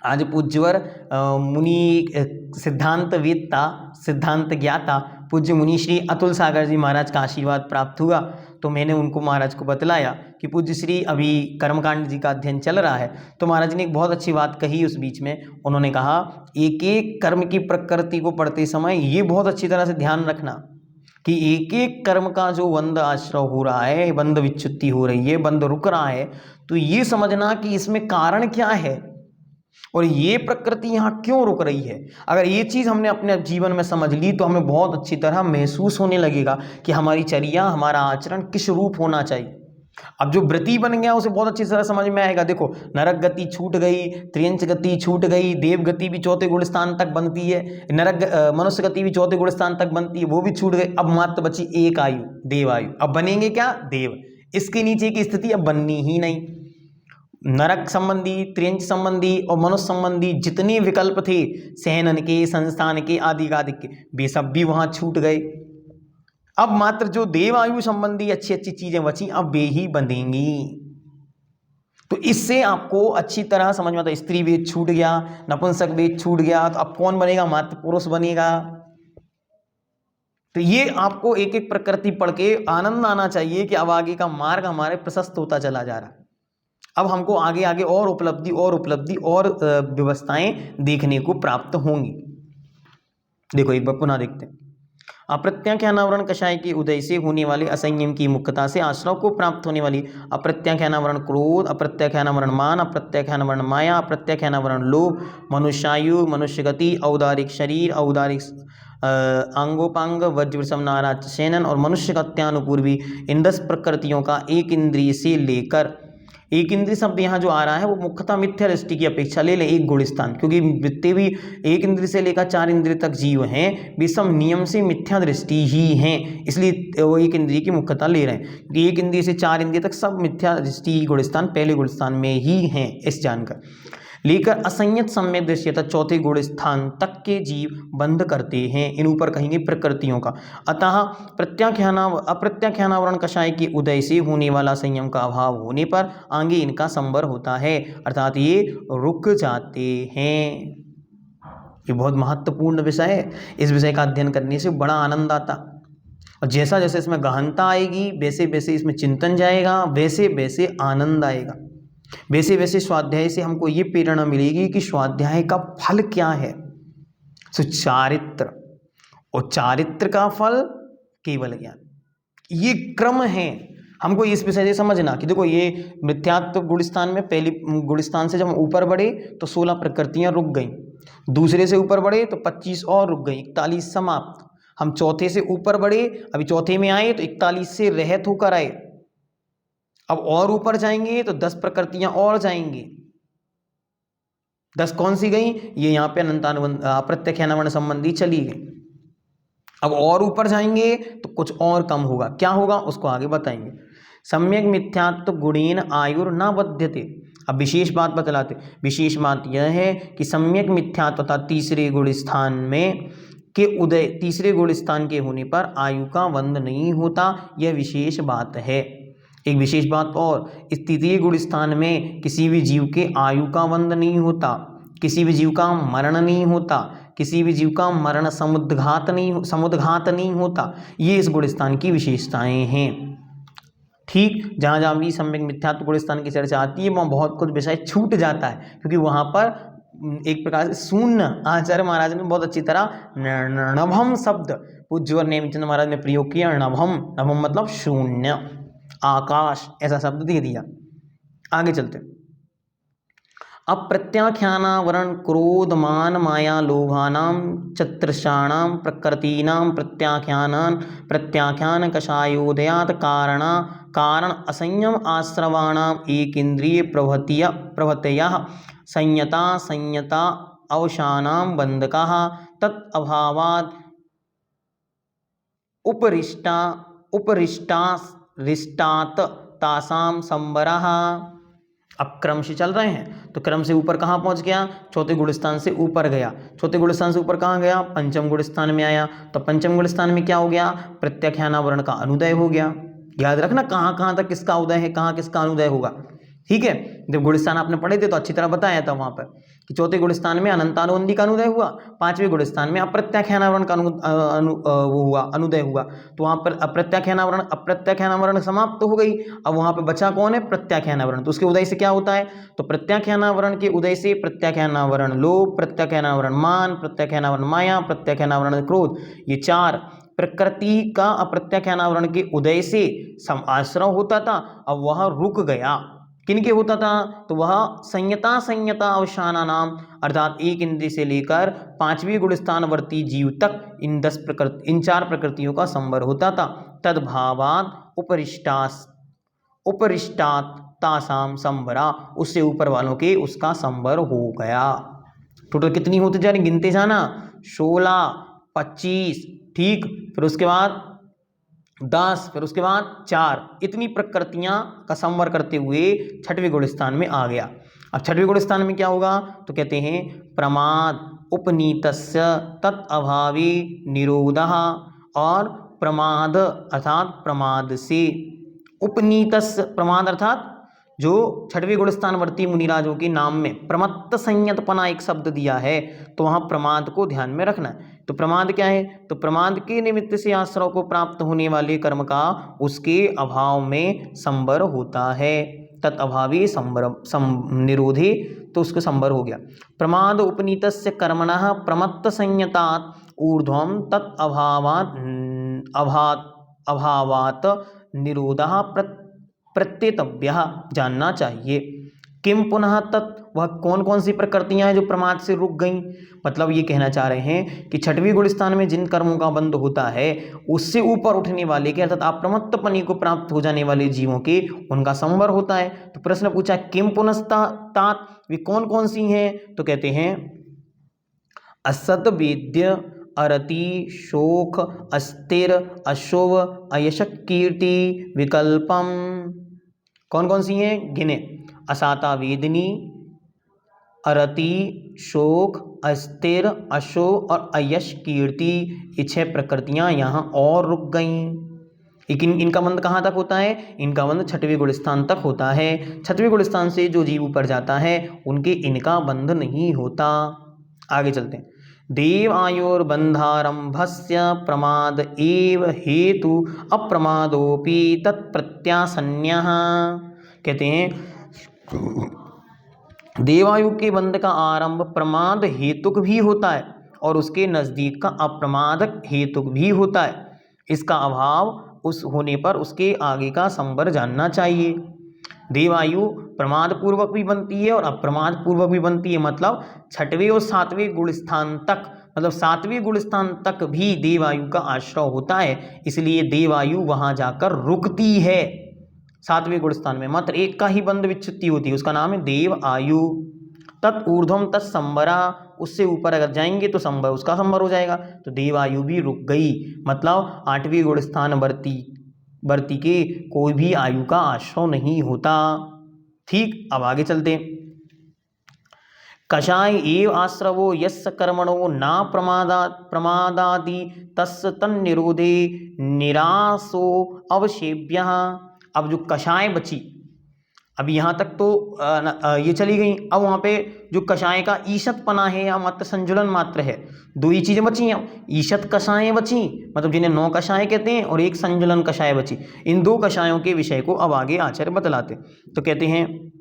आज पूज्यवर मुनि सिद्धांतवेत्ता सिद्धांत ज्ञाता पूज्य मुनि श्री अतुल सागर जी महाराज का आशीर्वाद प्राप्त हुआ, तो मैंने उनको महाराज को बतलाया कि पूज्य श्री अभी कर्मकांड जी का अध्ययन चल रहा है। तो महाराज ने एक बहुत अच्छी बात कही उस बीच में। उन्होंने कहा एक एक कर्म की प्रकृति को पढ़ते समय ये बहुत अच्छी तरह से ध्यान रखना कि एक एक कर्म का जो बंध आश्रय हो रहा है, बंध विच्युति हो रही है, बंध रुक रहा है, तो ये समझना कि इसमें कारण क्या है और ये प्रकृति यहाँ क्यों रुक रही है। अगर ये चीज़ हमने अपने जीवन में समझ ली तो हमें बहुत अच्छी तरह महसूस होने लगेगा कि हमारी चर्या, हमारा आचरण किस रूप होना चाहिए। अब जो व्रती बन गया उसे बहुत अच्छी तरह समझ में आएगा। देखो, नरक गति छूट गई, त्रियंच गति छूट गई, देव गति भी चौथे गुण स्थान तक बनती है, मनुष्य गति भी चौथे गुण स्थान तक बनती है, वो भी छूट गई। अब मात्र बची एक आयु, देव आयु। अब बनेंगे क्या? देव। इसके नीचे की स्थिति अब बननी ही नहीं। नरक संबंधी, त्रियंच संबंधी और मनुष्य संबंधी जितने विकल्प थे सहनन के, संस्थान के, आदि के, वे सब भी वहां छूट गए। अब मात्र जो देवायु संबंधी अच्छी अच्छी चीजें बची, अब वे ही बंधेंगी। तो इससे आपको अच्छी तरह समझ में आता है। स्त्री वेद छूट गया, नपुंसक वेद छूट गया, तो अब कौन बनेगा? मात्र पुरुष बनेगा। तो ये आपको एक एक प्रकृति पढ़ के आनंद आना चाहिए कि अब आगे का मार्ग हमारे प्रशस्त होता चला जा रहा है। अब हमको आगे आगे और उपलब्धि और व्यवस्थाएं देखने को प्राप्त होंगी। देखो एक बार पुनः देखते हैं। अप्रत्याख्यानावरण कषाय के उदय से होने वाले असंयम की मुक्तता से आश्रव को प्राप्त होने वाली अप्रत्याख्यानावरण क्रोध, अप्रत्याख्यानावरण मान, अप्रत्याख्यानावरण माया, अप्रत्याख्यानावरण लोभ, मनुष्यायु, मनुष्य गति, औदारिक शरीर, औदारिक अंगोपांग, वज्रसम नाराज सेनन और मनुष्य गत्यानुपूर्वी इन 10 प्रकृतियों का एक इंद्रिय से लेकर, एक इंद्रिय शब्द यहाँ जो आ रहा है वो मुख्यतः मिथ्या दृष्टि की अपेक्षा ले ले एक गुणस्थान, क्योंकि जितने भी एक इंद्रिय से लेकर 4 इंद्रिय तक जीव हैं वे सब नियम से मिथ्या दृष्टि ही हैं, इसलिए वो एक इंद्रिय की मुख्यता ले रहे हैं, क्योंकि एक इंद्रिय से 4 इंद्रिय तक सब मिथ्या दृष्टि गुणस्थान पहले गुणस्थान में ही हैं। इस जानकर लेकर असंयत सम्यक दृश्यता चौथे गुण स्थान तक के जीव बंध करते हैं। इन ऊपर कहेंगे प्रकृतियों का। अतः अप्रत्याख्यानावरण कषाय के उदय से होने वाला संयम का अभाव होने पर आगे इनका संबर होता है, अर्थात ये रुक जाते हैं। ये बहुत महत्वपूर्ण विषय है। इस विषय का अध्ययन करने से बड़ा आनंद आता, और जैसा जैसे इसमें गहनता आएगी वैसे वैसे इसमें चिंतन जाएगा, वैसे वैसे आनंद आएगा, वैसे वैसे स्वाध्याय से हमको ये प्रेरणा मिलेगी कि स्वाध्याय का फल क्या है। चारित्र, और चारित्र का फल केवल ज्ञान। ये क्रम है। हमको इस विषय से समझना कि देखो ये मिथ्यात्व गुणस्थान में पहली गुणस्थान से जब हम ऊपर बढ़े तो 16 प्रकृतियां रुक गई, दूसरे से ऊपर बढ़े तो 25 और रुक गई, 41 समाप्त। हम चौथे से ऊपर बढ़े, अभी चौथे में आए तो 41 से रहित होकर आए। अब और ऊपर जाएंगे तो 10 प्रकृतियां और जाएंगी। 10 कौन सी गई? ये यहाँ पे अप्रत्याख्यानावरण संबंधी चली गई। अब और ऊपर जाएंगे तो कुछ और कम होगा। क्या होगा उसको आगे बताएंगे। सम्यक मिथ्यात्व गुणेन आयुर न बध्यते। अब विशेष बात बतलाते। विशेष बात यह है कि सम्यक मिथ्यात्व तथा तीसरे गुण स्थान में के उदय, तीसरे गुण स्थान के होने पर आयु का बंध नहीं होता। यह विशेष बात है। एक विशेष बात और, इस तृतीय गुण स्थान में किसी भी जीव के आयु का बंध नहीं होता, किसी भी जीव का मरण नहीं होता, किसी भी जीव का मरण समुद्घात नहीं होता। ये इस गुण स्थान की विशेषताएं हैं। ठीक, जहाँ जहाँ भी सम्यक मिथ्यात्व गुण स्थान की चर्चा आती है वहाँ बहुत कुछ विषय छूट जाता है, क्योंकि वहाँ पर एक प्रकार से शून्य, आचार्य महाराज ने बहुत अच्छी तरह नभम शब्द पूज्यवर नेमचंद महाराज ने प्रयोग किया। नभम मतलब शून्य, आकाश, ऐसा शब्द दे दिया। आगे चलते। अप्रत्याख्यानावरण क्रोध मान माया लोभानाम चतुर्षाणाम प्रकृतीनाम प्रत्याख्यान कषायोदयात कारण असंयम आश्रवाणाम एक इंद्रिय प्रभृतयः संयता अवसानाम बंधकः तत् अभावात् उपरिष्टा उपरिष्टारिष्टात् तासाम संबरः। अब क्रम से चल रहे हैं तो क्रम से ऊपर कहाँ पहुंच गया, चौथे गुणस्थान से ऊपर गया, चौथे गुणस्थान से ऊपर कहाँ गया, पंचम गुणस्थान में आया। तो पंचम गुणस्थान में क्या हो गया, प्रत्याख्यानावरण का अनुदय हो गया। याद रखना कहाँ कहाँ तक किसका उदय है, कहाँ किसका अनुदय होगा, ठीक है। जब गुणस्थान आपने पढ़े थे तो अच्छी तरह बताया था वहां पर कि चौथे गुणस्थान में अनंतानुबंधी का अनुदय हुआ, पांचवें गुणस्थान में अप्रत्याख्यानावरण का वो हुआ, अनुदय हुआ। तो वहां पर अप्रत्याख्यानावरण समाप्त तो हो गई। अब वहां पर बचा कौन है, प्रत्याख्यानावरण। तो उसके उदय से क्या होता है, तो प्रत्याख्यानावरण के उदय से प्रत्याख्यानावरण लोभ, प्रत्याख्यानावरण मान, प्रत्याख्यानावरण माया, प्रत्याख्यानावरण क्रोध, ये चार प्रकृति का अप्रत्याख्यानावरण के उदय से आश्रव होता था। अब वह रुक गया, किनके होता था, तो वह संयता संयता अवसाना नाम, अर्थात एक इंद्रिय से लेकर पांचवी गुणस्थानवर्ती जीव तक इन चार प्रकृतियों का संवर होता था। तद्भावात उपरिष्टात तासाम संवरा, उससे ऊपर वालों के उसका संवर हो गया। टोटल कितनी होती जा रही, गिनते जाना, 16, 25, ठीक, फिर उसके बाद 10, फिर उसके बाद 4, इतनी प्रकृतियां का संवर करते हुए छठवें गुणस्थान में आ गया। अब छठवें गुणस्थान में क्या होगा, तो कहते हैं प्रमाद उपनीतस्य तत् अभावी निरोधः, और प्रमाद अर्थात प्रमाद से, उपनीतस्य प्रमाद अर्थात जो छठवें गुणस्थानवर्ती मुनिराजों के नाम में प्रमत्त संयतपना एक शब्द दिया है, तो वहां प्रमाद को ध्यान में रखना है। तो प्रमाद क्या है, तो प्रमाद के निमित्त से आश्रव को प्राप्त होने वाले कर्म का उसके अभाव में संवर होता है। तत् अभावी संवर निरोधे, तो उसको संवर हो गया। प्रमाद उपनीतस्य कर्मणः प्रमत्त संयतात् ऊर्ध्वं तत् अभावात् निरोधः प्रत्येतव्यः, जानना चाहिए। किम पुनः तत्, वह कौन कौन सी प्रकृतियां हैं जो प्रमाद से रुक गईं। मतलब ये कहना चाह रहे हैं कि छठवीं गुणस्थान में जिन कर्मों का बंध होता है उससे ऊपर उठने वाले के अर्थात अप्रमत्तपनी को प्राप्त हो जाने वाले जीवों के उनका संवर होता है। तो प्रश्न पूछा किम पुनस्तात, वे कौन कौन सी हैं, तो कहते हैं असत वेद्य अरति शोक अस्थिर अशुभ अयशक कीर्ति विकल्पम। कौन कौन सी हैं, गिने, असाता वेदनी, अरति, शोक, अस्थिर, अशोक और अयश कीर्ति, ये 6 प्रकृतियां यहाँ और रुक गईं। लेकिन इनका बंध कहाँ तक होता है, इनका बंध छठवें गुणस्थान तक होता है। छठवें गुणस्थान से जो जीव ऊपर जाता है उनके इनका बंध नहीं होता। आगे चलते हैं। देव आयोर्बंधारंभस्य प्रमाद एव हेतु अप्रमादोपि तत्प्रत्यासन्यः। कहते हैं देवायु के बंध का आरंभ प्रमाद हेतुक भी होता है और उसके नजदीक का अप्रमादक हेतुक भी होता है। इसका अभाव उस होने पर उसके आगे का संवर जानना चाहिए। देवायु प्रमाद पूर्वक भी बनती है और अप्रमाद पूर्वक भी बनती है। मतलब छठवें और सातवें गुणस्थान तक, मतलब सातवें गुणस्थान तक भी देवायु का आश्रय होता है, इसलिए देवायु वहां जाकर रुकती है। सातवें गुणस्थान में मात्र एक का ही बंध विच्छुत्ति होती है, उसका नाम है देव आयु। तत् ऊर्ध्वम तत् संवरा, उससे ऊपर अगर जाएंगे तो संवर, उसका संवर हो जाएगा। तो देवायु भी रुक गई, मतलब आठवीं गुणस्थान वर्ती के कोई भी आयु का आश्रय नहीं होता। ठीक, अब आगे चलते। कषाय एव आश्रवो यस्य कर्मणो ना प्रमादादि तस्य तन्निरोधे निरासो अवशेभ्यः। अब जो कषाय बची, अब यहाँ तक तो ये चली गई। अब वहाँ पे जो कषाय का ईशतपना है या मात्र संजुलन मात्र है, 2 ही चीज़ें बची हैं। ईशत कषाय बची, मतलब जिन्हें 9 कषाय कहते हैं, और एक संजुलन कषाय बची। इन 2 कषायों के विषय को अब आगे आचार्य बतलाते। तो कहते हैं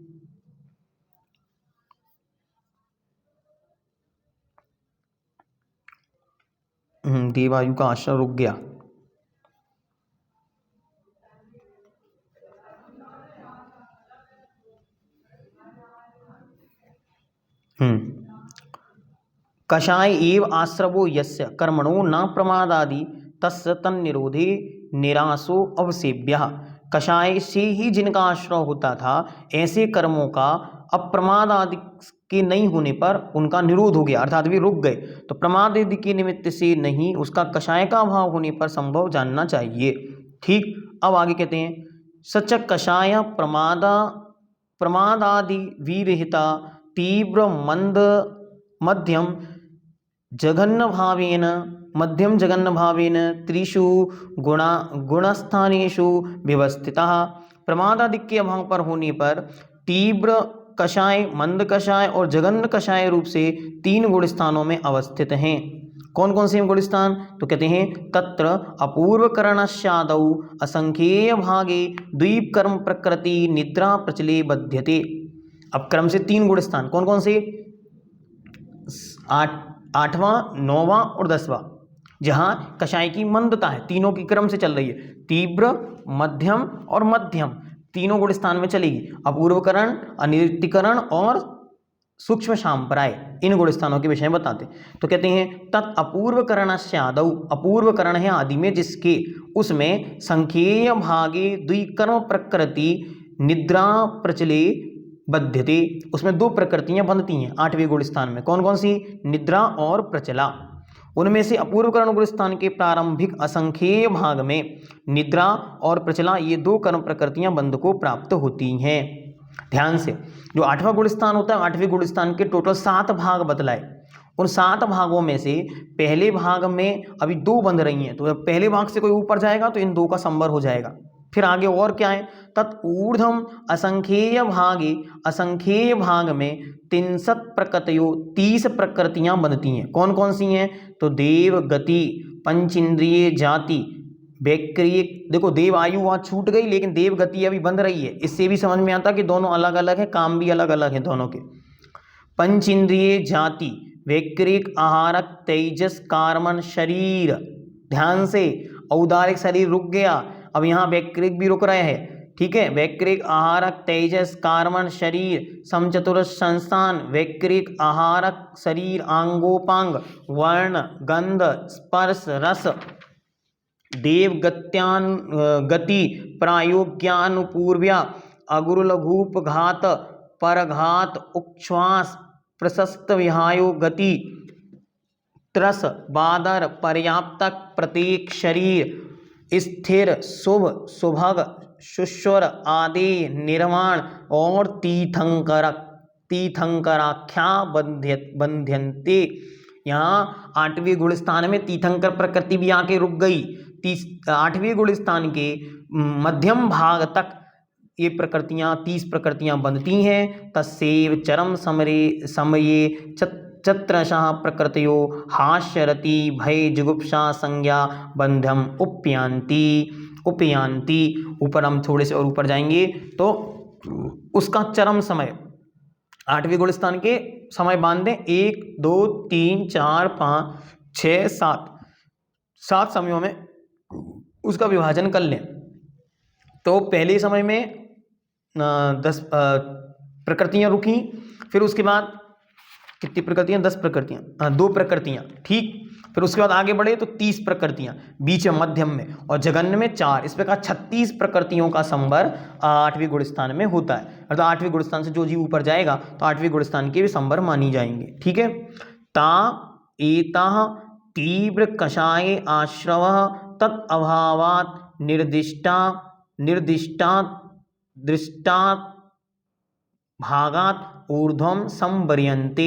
देवायु का आश्रय रुक गया। कषाय एव आश्रवो यस्य कर्मणो न प्रमादादि तस्य तन्निरोधे निरासो अवसेभ्यः। कषाय से ही जिनका आश्रय होता था, ऐसे कर्मों का अप्रमाद आदि के नहीं होने पर उनका निरोध हो गया, अर्थात वे रुक गए। तो प्रमाद आदि के निमित्त से नहीं, उसका कषाय का अभाव होने पर संभव जानना चाहिए। ठीक, अब आगे कहते हैं सच कषाय प्रमादादि विरहिता तीव्र मंद मध्यम जघन्य भावेन त्रिषु गुणस्थानेषु व्यवस्थितः। प्रमादादि के अभाव पर होने पर तीव्र कषाय, मंद कषाय और जघन्य कषाय रूप से 3 गुण स्थानों में अवस्थित हैं। कौन कौन से गुण स्थान? तो कहते हैं तत्र अपूर्वकरणस्यादौ असंख्येय भागे द्वीप कर्म प्रकृति निद्रा प्रचले बध्यते। अब क्रम से 3 गुण स्थान कौन कौन से? 8वां, 9वां और 10वां, जहां कषाय की मंदता है, तीनों की क्रम से चल रही है, तीव्र, मध्यम और मध्यम, तीनों गुण स्थान में चलेगी। अपूर्वकरण, अनिरुक्तिकरण और सूक्ष्म सांप्राय, इन गुण स्थानों के विषय में बताते। तो कहते हैं तत् अपूर्वकरणस्यादौ, अपूर्वकरण है आदि में जिसके, उसमें संख्येय भागे द्विकर्म प्रकृति निद्रा प्रचले बध्यते, उसमें 2 प्रकृतियां बंधती हैं 8वें गुण स्थान में। कौन कौन सी? निद्रा और प्रचला। उनमें से अपूर्वकरण गुण स्थान के प्रारंभिक असंख्येय भाग में निद्रा और प्रचला, ये 2 कर्म प्रकृतियां बंध को प्राप्त होती हैं। ध्यान से, जो 8वां गुण स्थान होता है, 8वें गुण स्थान के टोटल 7 भाग बतलाए। उन 7 भागों में से पहले भाग में अभी 2 बंध रही हैं, तो जब पहले भाग से कोई ऊपर जाएगा तो इन 2 का संवर हो जाएगा। फिर आगे और क्या है? तत्ऊर्ध्वम असंख्येय भागे, असंख्येय भाग में 63 प्रकृतियों, 30 प्रकृतियां बनती हैं। कौन कौन सी हैं? तो देव गति, पंचेंद्रिय जाति, वैक्रिय, देखो देव आयु वहां छूट गई लेकिन देव गति अभी बंध रही है। इससे भी समझ में आता कि दोनों अलग अलग है, काम भी अलग अलग है दोनों के। पंचेंद्रिय जाति, वैक्रिक आहारक, तेजस कार्मन शरीर। ध्यान से, औदारिक शरीर रुक गया, अब यहाँ वैक्रिक भी रुक रहे हैं। ठीक है, वैक्रिक आहारक, तेजस कार्मन शरीर, समचतुर्थ संस्थान, वैक्रिक आहारक शरीर, आंगोपांग, वर्ण, गंध, स्पर्श, रस, देवगत्यान गति, प्रायोग्यानुपूर्व्या, अगुरुलघूपघात, परघात, उच्छ्वास, प्रशस्त विहायो गति, त्रस, बादर, पर्याप्तक, प्रत्येक शरीर, स्थिर, शुभ, सुभग, शुश्वर आदि, निर्माण और तीर्थंकराख्या बंध्यन्ते। यहाँ 8वें गुण स्थान में तीर्थंकर प्रकृति भी आके रुक गई। 8वें गुण स्थान के मध्यम भाग तक ये प्रकृतियां, 30 प्रकृतियां बंधती हैं। तस्सेव चरम समये चत्रशः प्रकृतियो हास्यरति भय जुगुप्सा संज्ञा बंध्यम उपयांति। ऊपर हम थोड़े से और ऊपर जाएंगे तो उसका चरम समय 8वें गुण स्थान के समय बांध दें, 1 2 3 4 5 6 7 समयों में उसका विभाजन कर लें। तो पहले समय में 10 प्रकृतियां रुकी, फिर उसके बाद कितनी प्रकृतियां? 10 प्रकृतियां, 2 प्रकृतियां। ठीक, फिर उसके बाद आगे बढ़े तो 30 प्रकृतियां, बीच में मध्यम में और जघन्य में 4, इस प्रकार 36 प्रकृतियों का संवर 8वें गुण स्थान में होता है। अर्थात 8वें गुण स्थान से जो जीव ऊपर जाएगा तो 8वें गुण स्थान के भी संवर मानी जाएंगे। ठीक है, ता एताः तीव्र कषाये आश्रव तत् अभावात् दृष्टात् भागात ऊर्ध्वम संवर्यन्ते।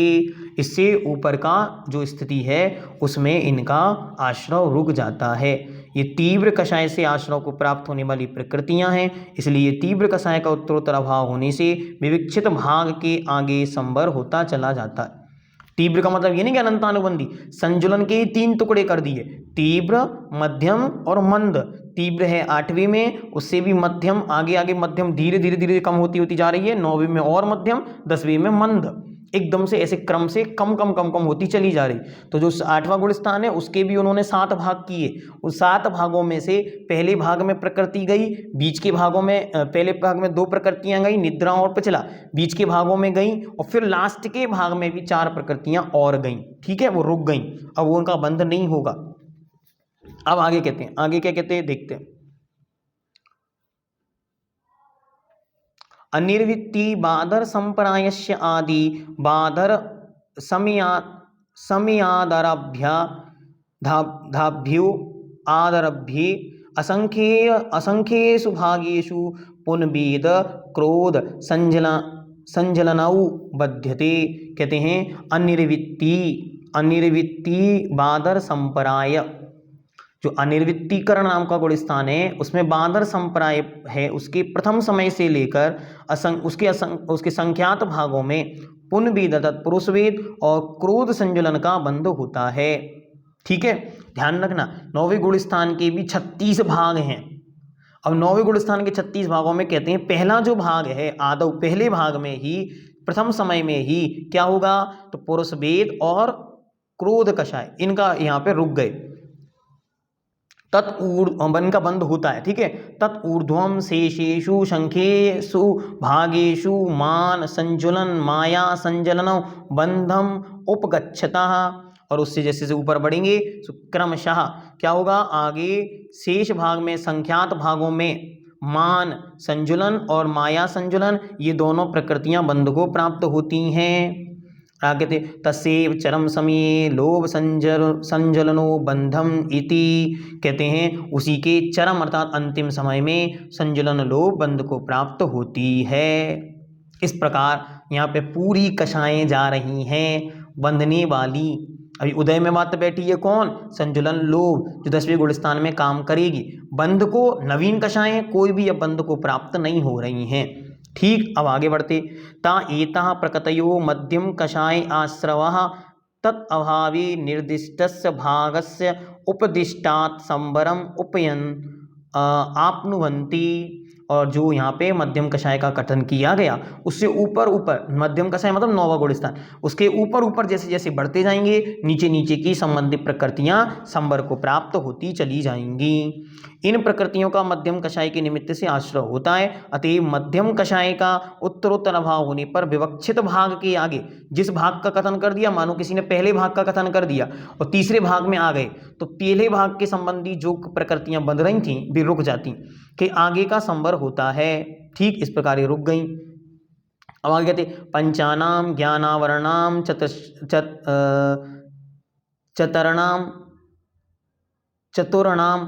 इससे ऊपर का जो स्थिति है उसमें इनका आश्रव रुक जाता है। ये तीव्र कषाय से आश्रव को प्राप्त होने वाली प्रकृतियां हैं, इसलिए तीव्र कषाय का उत्तरोत्तर अभाव होने से विविक्षित भाग के आगे संवर होता चला जाता है। तीव्र का मतलब ये नहीं कि अनंतानुबंधी, संजुलन के 3 टुकड़े कर दिए, तीव्र, मध्यम और मंद। तीव्र है 8वीं में, उससे भी मध्यम, आगे आगे मध्यम धीरे धीरे धीरे कम होती जाती है, 9वीं में और मध्यम, 10वीं में मंद, एकदम से ऐसे क्रम से कम कम कम कम होती चली जा रही। तो जो 8वां गुण स्थान है उसके भी उन्होंने 7 भाग किए। उस 7 भागों में से पहले भाग में प्रकृति गई, बीच के भागों में पहले भाग में 2 प्रकृतियां गई, निद्रा और पिछला, बीच के भागों में गई, और फिर लास्ट के भाग में भी 4 प्रकृतियां और गई। ठीक है, वो रुक गई, अब वो उनका बंध नहीं होगा। अब आगे कहते हैं, आगे क्या कहते हैं देखते हैं। अनिर्वृत्ति बादर संप्रायस्य आदि बादर समयादारभ्यो आदरभ्ये असंख्येषु भागेषु पुनवेद क्रोध संजलनौ बध्यते। कहते हैं अनिर्वृत्ति बादर संप्राय, जो अनिर्वृत्तीकरण नाम का गुणस्थान है उसमें बादर संप्राय है, उसके प्रथम समय से लेकर उसके संख्यात भागों में पुनवेद तत्पुरुष वेद और क्रोध संजलन का बंध होता है। ठीक है, ध्यान रखना 9वें गुणस्थान के भी 36 भाग हैं। अब 9वें गुणस्थान के 36 भागों में कहते हैं पहला जो भाग है आदौ, पहले भाग में ही प्रथम समय में ही क्या होगा, तो पुरुष वेद और क्रोध कषाय इनका यहाँ पे रुक गए, वन का बंध होता है। ठीक है, तत्ऊर्ध्वम शेषेषु संख्येषु भागेषु मान संजुलन माया संजलन बंधम उपगच्छतः, और उससे जैसे जैसे ऊपर बढ़ेंगे तो क्रमशः क्या होगा, आगे शेष भाग में संख्यात भागों में मान संजुलन और माया संजुलन ये दोनों प्रकृतियां बंध को प्राप्त होती हैं। आगे थे तस्यैव चरम समये लोभ संजलनो बंधम इति, कहते हैं उसी के चरम अर्थात अंतिम समय में संजलन लोभ बंध को प्राप्त होती है। इस प्रकार यहाँ पे पूरी कषाएं जा रही हैं बंधने वाली। अभी उदय में बात बैठी है कौन, संजुलन लोभ, जो 10वें गुणस्थान में काम करेगी। बंध को नवीन कषाएं कोई भी अब बंध को प्राप्त नहीं हो रही हैं। ठीक, अब आगे बढ़ते ता एतः प्रकृतयो मध्यम कषाय आश्रवः तत् अभावे निर्दिष्टस्य भागस्य उपदिष्टात् संवरम उपयन आपनुवन्ति, और जो यहाँ पे मध्यम कषाय का कथन किया गया उससे ऊपर ऊपर, मध्यम कषाय मतलब 9वां गुणस्थान, उसके ऊपर ऊपर जैसे जैसे बढ़ते जाएंगे नीचे नीचे की संबंधित प्रकृतियां संवर को प्राप्त होती चली जाएंगी। इन प्रकृतियों का मध्यम कषाय के निमित्त से आश्रय होता है। अतएव मध्यम कषाय का उत्तरोत्तर अभाव होने पर विवक्षित भाग के आगे जिस भाग का कथन कर दिया, मानो किसी ने पहले भाग का कथन कर दिया और तीसरे भाग में आ गए तो पहले भाग के संबंधी जो प्रकृतियां बंध रही थी वे रुक जाती, कि आगे का संवर होता है। ठीक, इस प्रकार ये रुक गई। अब आगे कहते पंचानाम ज्ञानावरणाम चतुर्णाम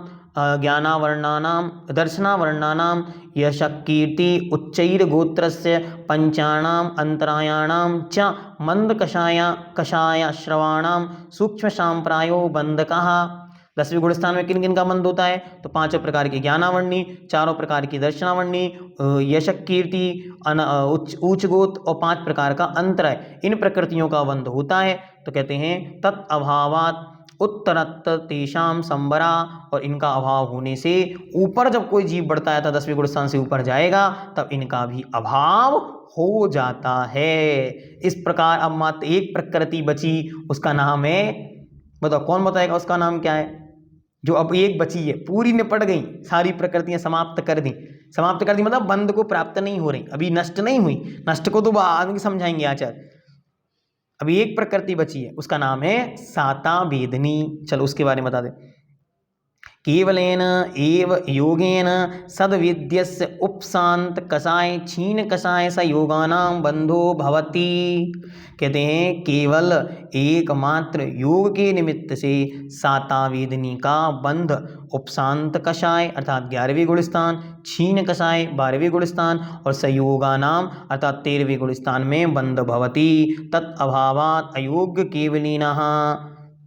ज्ञानावर्णानाम दर्शनावर्णानाम यश कीर्ति उच्चैर्गोत्रस्य पंचानाम अंतरायाणाम च मंद कषायाश्रवाणाम सूक्ष्म सांप्रायो बंधकः। 10वें गुणस्थान में किन किन का बंध होता है, तो 5 प्रकार की ज्ञानावर्णी, 4 प्रकार की दर्शनावर्णी, यश कीर्ति, उच्च गोत्र और 5 प्रकार का अंतराय, इन प्रकृतियों का बंध होता है। तो कहते हैं तत् अभावात उत्तरत्तर तेषाम संवरा, और इनका अभाव होने से ऊपर जब कोई जीव बढ़ता है तो 10वें गुणस्थान से ऊपर जाएगा तब इनका भी अभाव हो जाता है। इस प्रकार अब मात्र एक प्रकृति बची, उसका नाम है, बताओ कौन बताएगा उसका नाम क्या है, जो अब एक बची है, पूरी निपट गई, सारी प्रकृतियां समाप्त कर दी मतलब बंध को प्राप्त नहीं हो रही, अभी नष्ट नहीं हुई, नष्ट को तो बाद में समझाएंगे आचार्य। अभी एक प्रकृति बची है, उसका नाम है साता वेदनी। चलो उसके बारे में बता दे। केवलेन एव योगेन सद्विद्यस्य उपशांत कषाय क्षीण कषाय स योगानां बंधो भवति। कहते हैं केवल एकमात्र योग के निमित्त से साता वेदनी का बंध उपशांत कषाय अर्थात 11वें गुणस्थान, क्षीण कषाय 12वें गुणस्थान और सयोगानाम अर्थात 13वें गुणस्थान में बंध भवति। तत् अभावात् अयोग्य केवलिनः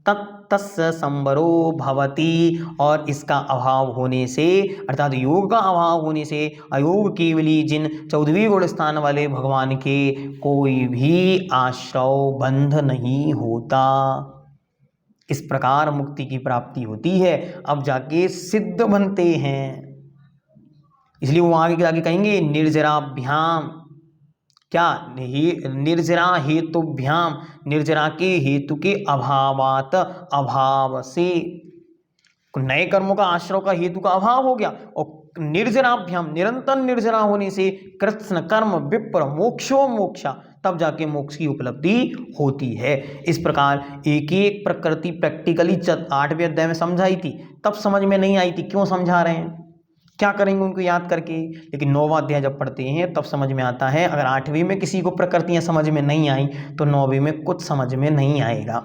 तस्य संवरो भवति, और इसका अभाव होने से अर्थात योग का अभाव होने से अयोग केवली जिन 14वें गुणस्थान वाले भगवान के कोई भी आश्रय बंध नहीं होता। इस प्रकार मुक्ति की प्राप्ति होती है, अब जाके सिद्ध बनते हैं। इसलिए वो आगे आगे कहेंगे निर्जराभ्याम, क्या निर्जरा हेतुभ्याम, निर्जरा के हेतु के अभावात, अभाव से नए कर्मों का आश्रय का हेतु का अभाव हो गया, और निर्जराभ्याम निरंतर निर्जरा होने से कृत्स्न कर्म विप्र मोक्षो मोक्षा, तब जाके मोक्ष की उपलब्धि होती है। इस प्रकार एक एक प्रकृति प्रैक्टिकली 8वें अध्याय में समझाई थी, तब समझ में नहीं आई थी, क्यों समझा रहे हैं, क्या करेंगे उनको याद करके। लेकिन 9वां अध्याय जब पढ़ते हैं तब समझ में आता है। अगर 8वीं में किसी को प्रकृतियां समझ में नहीं आई तो 9वीं में कुछ समझ में नहीं आएगा।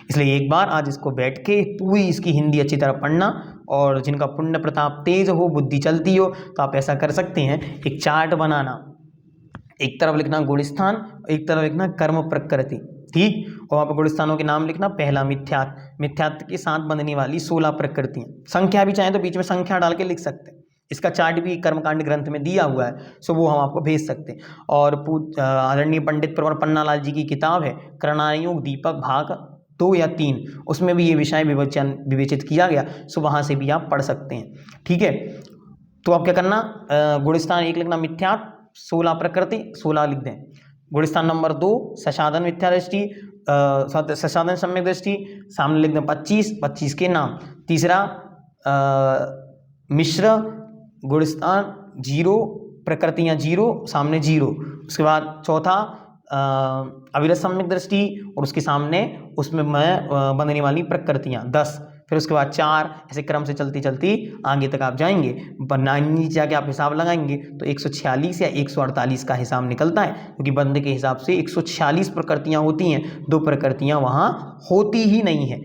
इसलिए एक बार आज इसको बैठ के पूरी इसकी हिंदी अच्छी तरह पढ़ना, और जिनका पुण्य प्रताप तेज हो, बुद्धि चलती हो, तो आप ऐसा कर सकते हैं, एक चार्ट बनाना, एक तरफ लिखना गुणस्थान, एक तरफ लिखना कर्म प्रकृति, ठीक। और वहाँ पर गुणस्थानों के नाम लिखना, पहला मिथ्यात्व, मिथ्यात्व के साथ बनने वाली 16 प्रकृतियाँ, संख्या भी चाहें तो बीच में संख्या डाल के लिख सकते हैं। इसका चार्ट भी कर्मकांड ग्रंथ में दिया हुआ है, सो वो हम आपको भेज सकते हैं। और आदरणीय पंडित प्रवर पन्नालाल जी की किताब है कर्णायोग दीपक भाग 2 या 3, उसमें भी ये विषय विवेचित किया गया, सो वहाँ से भी आप पढ़ सकते हैं, ठीक है। तो आप क्या करना, गुणस्थान 1 लिखना मिथ्यात्व, 16 प्रकृति, 16 लिख दें। गुणस्थान नंबर 2 ससाधन मिथ्या दृष्टि, ससाधन सम्यक दृष्टि, सामने लिख दें 25, 25 के नाम। तीसरा मिश्र गुणस्थान 0, प्रकृतियाँ 0, सामने 0। उसके बाद चौथा अविरत सम्यक दृष्टि, और उसके सामने उसमें बनने वाली प्रकृतियाँ 10। फिर उसके बाद 4, ऐसे क्रम से चलती चलती आगे तक आप जाएंगे। नीचे जाके आप हिसाब लगाएंगे तो 146 या 148 का हिसाब निकलता है, क्योंकि बंद के हिसाब से 146 प्रकृतियाँ होती हैं, 2 प्रकृतियाँ वहाँ होती ही नहीं है।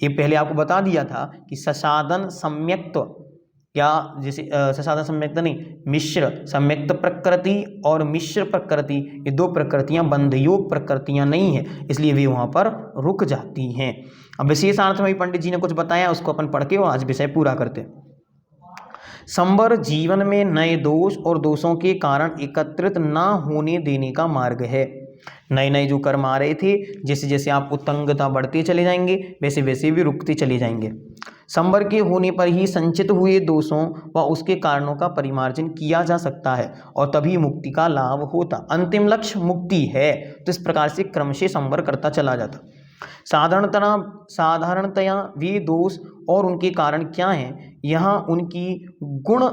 ये पहले आपको बता दिया था कि ससाधन सम्यक्त्व, या जैसे ससाधन सम्यक्त नहीं, मिश्र सम्यक्त प्रकृति और मिश्र प्रकृति, ये 2 प्रकृतियां बंधयोग प्रकृतियां नहीं है, इसलिए वे वहां पर रुक जाती हैं। अब विशेषार्थ में भी पंडित जी ने कुछ बताया, उसको अपन पढ़ के वो आज विषय पूरा करते हैं। संवर जीवन में नए दोष और दोषों के कारण एकत्रित ना होने देने का मार्ग है। नए नए जो कर्म आ रहे थे, जैसे जैसे आप उत्तंगता बढ़ते चले जाएंगे, वैसे वैसे भी रुकते चले जाएंगे। संवर के होने पर ही संचित हुए दोषों व उसके कारणों का परिमार्जन किया जा सकता है, और तभी मुक्ति का लाभ होता। अंतिम लक्ष्य मुक्ति है, तो इस प्रकार से क्रम से संवर करता चला जाता। साधारणतया वे दोष और उनके कारण क्या हैं, यहाँ उनकी गुण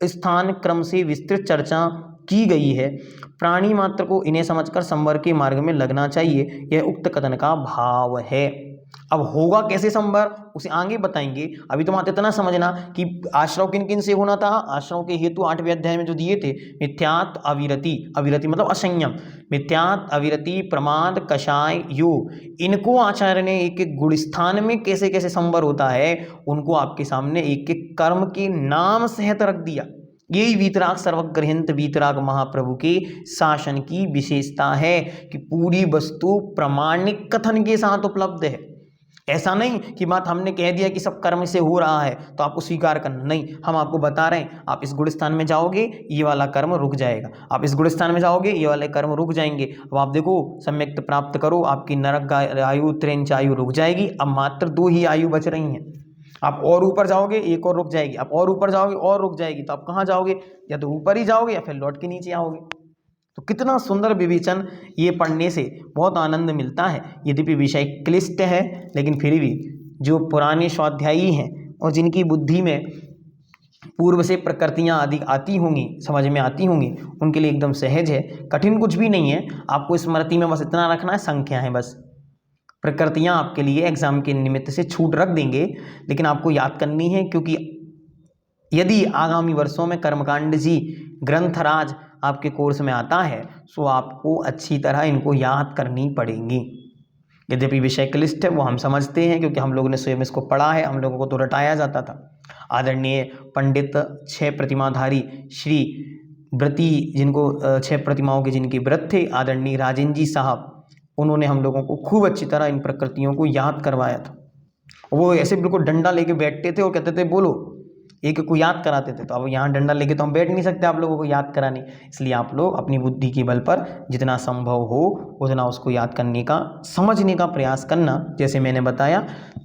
स्थान क्रम से विस्तृत चर्चा की गई है। प्राणी मात्र को इन्हें समझकर संवर के मार्ग में लगना चाहिए, यह उक्त कथन का भाव है। अब होगा कैसे संवर, उसे आगे बताएंगे। अभी तो मात्र इतना समझना कि आश्रव किन किन से होना था। आश्रव के हेतु 8वें अध्याय में जो दिए थे, मिथ्यात अविरति, अविरति मतलब असंयम, मिथ्यात अविरति प्रमाद कषाय योग, इनको आचार्य ने एक एक गुणस्थान में कैसे कैसे संवर होता है उनको आपके सामने एक एक कर्म के नाम सहित रख दिया। यही वीतराग सर्वग्रहित वीतराग महाप्रभु के शासन की विशेषता है कि पूरी वस्तु प्रामाणिक कथन के साथ उपलब्ध है। ऐसा नहीं कि बात हमने कह दिया कि सब कर्म से हो रहा है तो आपको स्वीकार करना, नहीं, हम आपको बता रहे हैं आप इस गुणस्थान में जाओगे ये वाला कर्म रुक जाएगा, आप इस गुणस्थान में जाओगे ये वाले कर्म रुक जाएंगे। अब आप देखो सम्यक्त प्राप्त करो, आपकी नरक आयु 3 आयु रुक जाएगी, अब मात्र 2 ही आयु बच रही हैं। आप और ऊपर जाओगे एक और रुक जाएगी, आप और ऊपर जाओगे और रुक जाएगी, तो आप कहाँ जाओगे, या तो ऊपर ही जाओगे या फिर लौट के नीचे आओगे। तो कितना सुंदर विवेचन, ये पढ़ने से बहुत आनंद मिलता है। यद्यपि विषय क्लिष्ट है, लेकिन फिर भी जो पुराने स्वाध्यायी हैं और जिनकी बुद्धि में पूर्व से प्रकृतियाँ अधिक आती होंगी, समझ में आती होंगी, उनके लिए एकदम सहज है, कठिन कुछ भी नहीं है। आपको स्मृति में बस इतना रखना है, संख्या है बस। प्रकृतियाँ आपके लिए एग्जाम के निमित्त से छूट रख देंगे, लेकिन आपको याद करनी है, क्योंकि यदि आगामी वर्षों में कर्मकांड जी ग्रंथराज आपके कोर्स में आता है तो आपको अच्छी तरह इनको याद करनी पड़ेंगी। यद्यपि विषय क्लिष्ट है, वो हम समझते हैं, क्योंकि हम लोगों ने स्वयं इसको पढ़ा है, हम लोगों को तो रटाया जाता था। आदरणीय पंडित 6 प्रतिमाधारी श्री व्रती, जिनको 6 प्रतिमाओं के जिनके व्रत थे, आदरणीय राजेंद्र जी साहब, उन्होंने हम लोगों को खूब अच्छी तरह इन प्रकृतियों को याद करवाया था। वो ऐसे बिल्कुल डंडा लेके बैठते थे और कहते थे बोलो, एक को याद कराते थे। तो अब यहाँ डंडा लेके तो हम बैठ नहीं सकते आप लोगों को याद कराने, इसलिए आप लोग अपनी बुद्धि के बल पर जितना संभव हो उतना उसको याद करने का, समझने का प्रयास करना। जैसे मैंने बताया,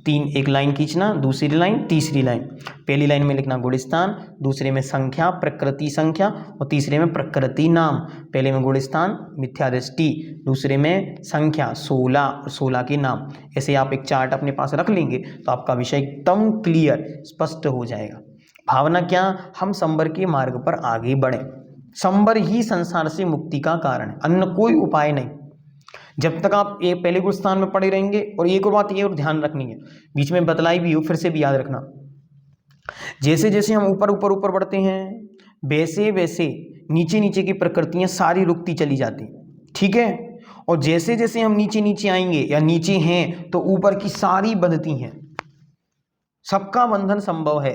3 एक लाइन खींचना, दूसरी लाइन, तीसरी लाइन। पहली लाइन में लिखना गुणस्थान, दूसरे में संख्या प्रकृति संख्या, और तीसरे में प्रकृति नाम। पहले में गुणस्थान मिथ्या दृष्टि, दूसरे में संख्या 16 और 16 के नाम। ऐसे आप एक चार्ट अपने पास रख लेंगे तो आपका विषय एकदम क्लियर स्पष्ट हो जाएगा। भावना क्या, हम संवर के मार्ग पर आगे बढ़ें। संवर ही संसार से मुक्ति का कारण है, अन्य कोई उपाय नहीं। जब तक आप ये पहले गुणस्थान में पड़े रहेंगे, और एक और बात ये और ध्यान रखनी है, बीच में बतलाई भी हो, फिर से भी याद रखना, जैसे जैसे हम ऊपर ऊपर ऊपर बढ़ते हैं वैसे वैसे नीचे नीचे की प्रकृतियां सारी रुकती चली जाती, ठीक है। और जैसे जैसे हम नीचे नीचे आएंगे या नीचे हैं तो ऊपर की सारी बंधती हैं। सबका बंधन संभव है,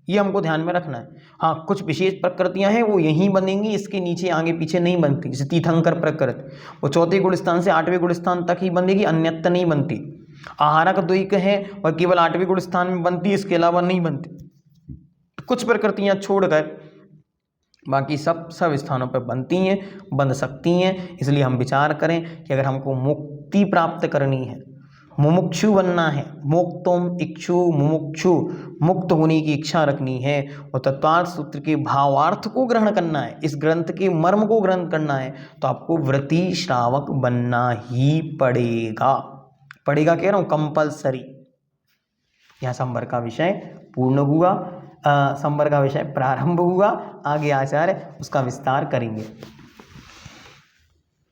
ये हमको ध्यान में रखना है। हाँ, कुछ विशेष प्रकृतियां हैं वो यहीं बनेंगी, इसके नीचे आगे पीछे नहीं बनती। जैसे तीर्थंकर प्रकृति, वो चौथे गुण स्थान से 8वें गुण स्थान तक ही बनेगी, अन्यत्र नहीं बनती। आहारक द्वैक है और केवल 8वें गुण स्थान में बनती है, इसके अलावा नहीं बनती। कुछ प्रकृतियां छोड़कर बाकी सब स्थानों पर बनती हैं, बन सकती हैं। इसलिए हम विचार करें कि अगर हमको मुक्ति प्राप्त करनी है, मुमुक्षु बनना है, मोक्तुम इक्षु मुमुक्षु, मुक्त होने की इच्छा रखनी है और तत्वार्थ सूत्र के भावार्थ को ग्रहण करना है, इस ग्रंथ के मर्म को ग्रहण करना है, तो आपको व्रती श्रावक बनना ही पड़ेगा। पड़ेगा कह रहा हूँ, कंपलसरी। यह संवर का विषय पूर्ण हुआ, संवर का विषय प्रारंभ हुआ। आगे आचार्य उसका विस्तार करेंगे।